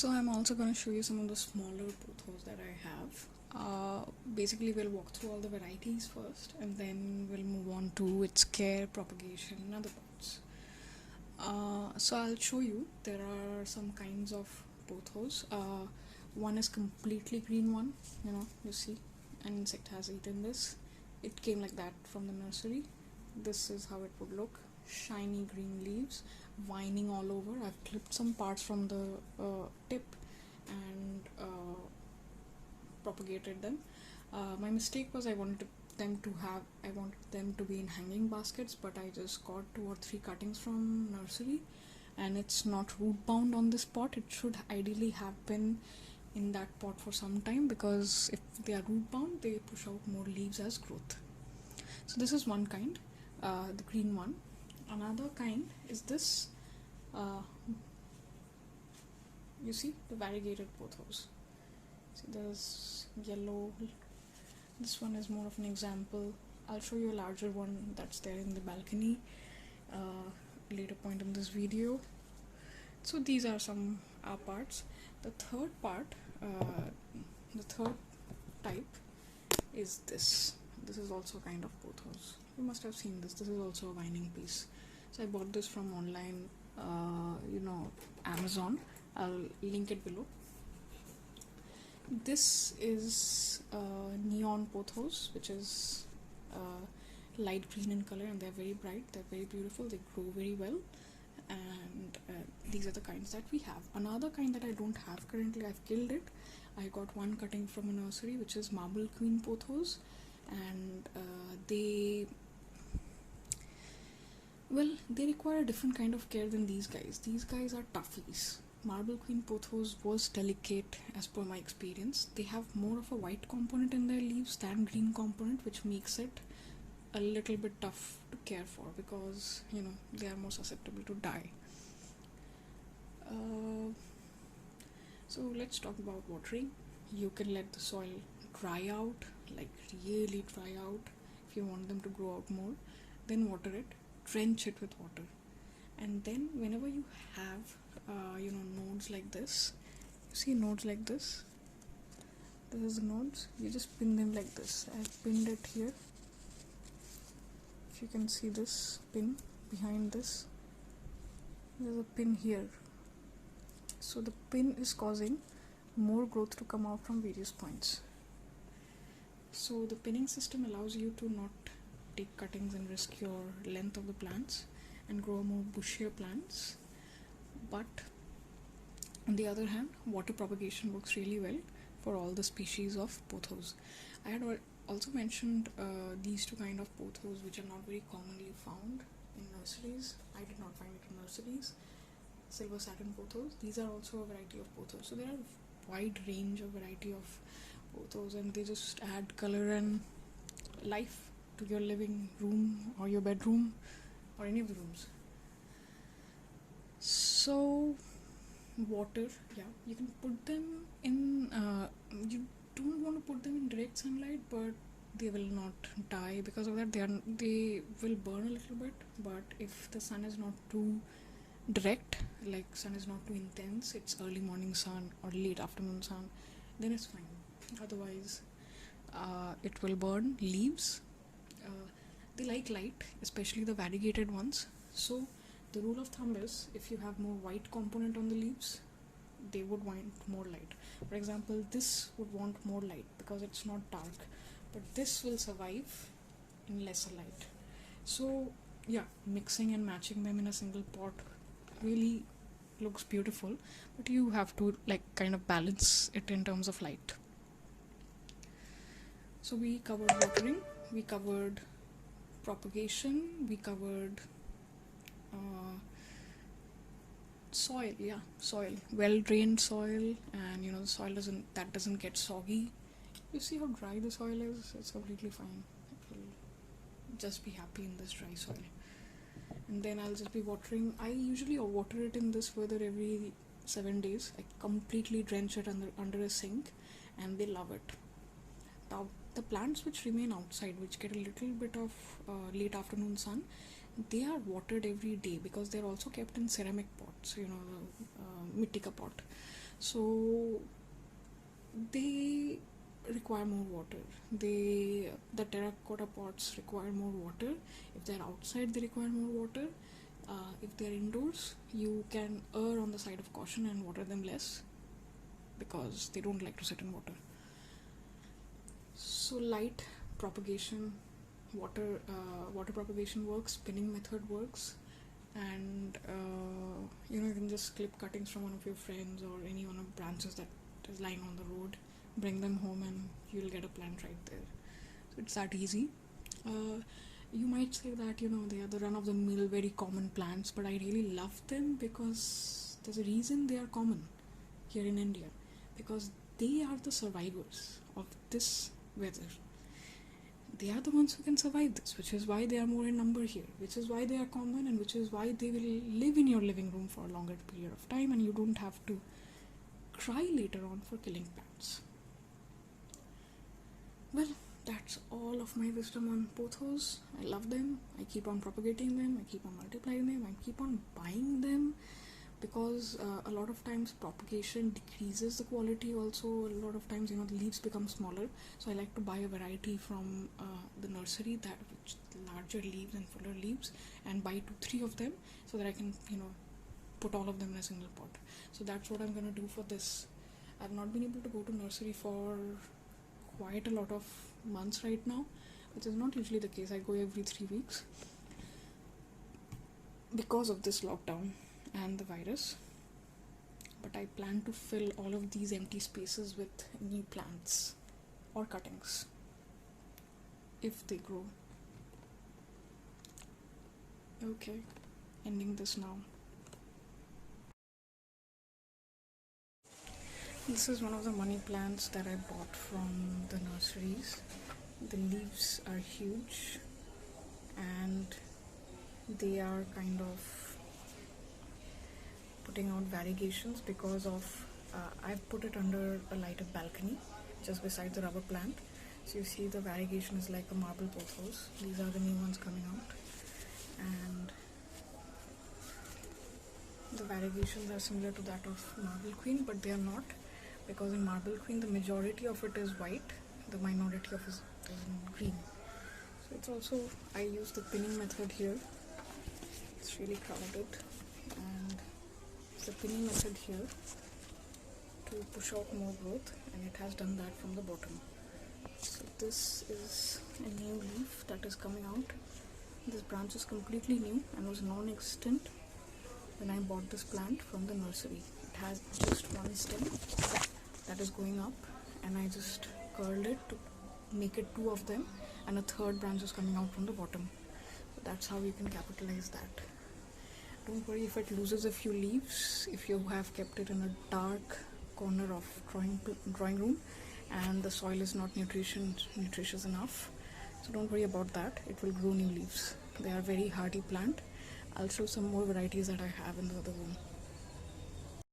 So I'm also going to show you some of the smaller pothos that I have. Basically we'll walk through all the varieties first and then we'll move on to its care, propagation and other parts. So I'll show you, there are some kinds of pothos. One is completely green one, you see an insect has eaten this. It came like that from the nursery. This is how it would look. Shiny green leaves, vining all over. I've clipped some parts from the tip and propagated them. My mistake was I wanted them to be in hanging baskets, but I just got 2 or 3 cuttings from nursery, and it's not root bound on this pot. It should ideally have been in that pot for some time, because if they are root bound, they push out more leaves as growth. So this is one kind, the green one. Another kind is this, you see the variegated pothos. See, there's yellow. This one is more of an example. I'll show you a larger one that's there in the balcony later point in this video. So these are some parts. The third part, the third type is this. This is also a kind of pothos. You must have seen this. This is also a vining piece. So I bought this from online, Amazon. I'll link it below. This is neon pothos, which is light green in color, and they're very bright, they're very beautiful, they grow very well, and these are the kinds that we have. Another kind that I don't have currently, I've killed it. I got one cutting from a nursery, which is marble queen pothos, and they require a different kind of care than these guys. These guys are toughies. Marble queen pothos was delicate as per my experience. They have more of a white component in their leaves than green component, which makes it a little bit tough to care for, because they are more susceptible to die. So let's talk about watering. You can let the soil dry out, like really dry out, if you want them to grow out more. Then water it, drench it with water, and then whenever you have nodes like this, you see nodes like this, is the nodes, you just pin them like this. I've pinned it here. If you can see this pin behind this, there's a pin here. So the pin is causing more growth to come out from various points. So the pinning system allows you to not take cuttings and risk your length of the plants and grow more bushier plants. But on the other hand, water propagation works really well for all the species of pothos. I had also mentioned these 2 kind of pothos, which are not very commonly found in nurseries. I did not find it in nurseries. Silver satin pothos. These are also a variety of pothos. So there are a wide range of variety of pothos, and they just add color and life to your living room or your bedroom or any of the rooms. So water, you can put them in, you don't want to put them in direct sunlight, but they will not die because of that. They will burn a little bit, but if the sun is not too direct, like sun is not too intense, it's early morning sun or late afternoon sun, then it's fine. Otherwise it will burn leaves. They like light, especially the variegated ones. So the rule of thumb is, if you have more white component on the leaves, they would want more light. For example, this would want more light because it's not dark, but this will survive in lesser light. So mixing and matching them in a single pot really looks beautiful, but you have to kind of balance it in terms of light. So we covered watering, we covered propagation, we covered soil, well drained soil, and the soil doesn't get soggy. You see how dry the soil is? It's completely fine. It will just be happy in this dry soil. And then I'll just be watering. I usually water it in this weather every 7 days. I completely drench it under a sink, and they love it. Now the plants which remain outside, which get a little bit of late afternoon sun, they are watered every day, because they're also kept in ceramic pots, mitti ka pot. So they require more water. The terracotta pots require more water. If they're outside, they require more water. If they're indoors, you can err on the side of caution and water them less, because they don't like to sit in water. So light propagation, water propagation works, spinning method works, and you can just clip cuttings from one of your friends or any one of branches that is lying on the road, bring them home, and you'll get a plant right there. So it's that easy. You might say that they are the run-of-the-mill, very common plants, but I really love them because there's a reason they are common here in India, because they are the survivors of this weather. They are the ones who can survive this, which is why they are more in number here, which is why they are common, and which is why they will live in your living room for a longer period of time, and you don't have to cry later on for killing plants. Well, that's all of my wisdom on pothos. I love them. I keep on propagating them. I keep on multiplying them. I keep on buying them, because a lot of times propagation decreases the quality also. A lot of times the leaves become smaller, so I like to buy a variety from the nursery that with larger leaves and fuller leaves, and buy 2-3 of them so that I can put all of them in a single pot. So that's what I'm gonna do for this. I've not been able to go to nursery for quite a lot of months right now, which is not usually the case. I go every 3 weeks because of this lockdown and the virus, but I plan to fill all of these empty spaces with new plants or cuttings if they grow. Okay, ending this now. This is one of the money plants that I bought from the nurseries. The leaves are huge and they are kind of putting out variegations because of I've put it under a lighted balcony just beside the rubber plant. So you see the variegation is like a marble pothos. These are the new ones coming out, and the variegations are similar to that of marble queen, but they are not, because in marble queen the majority of it is white, the minority of it is in green. So it's also, I use the pinning method here. It's really crowded, and it's the pinning method here to push out more growth, and it has done that from the bottom. So this is a new leaf that is coming out. This branch is completely new and was non-existent when I bought this plant from the nursery. It has just one stem that is going up, and I just curled it to make it 2 of them, and a third branch is coming out from the bottom. So that's how you can capitalize that. Don't worry if it loses a few leaves, if you have kept it in a dark corner of drawing room and the soil is not nutritious enough. So don't worry about that, it will grow new leaves. They are very hardy plant. I'll show some more varieties that I have in the other room.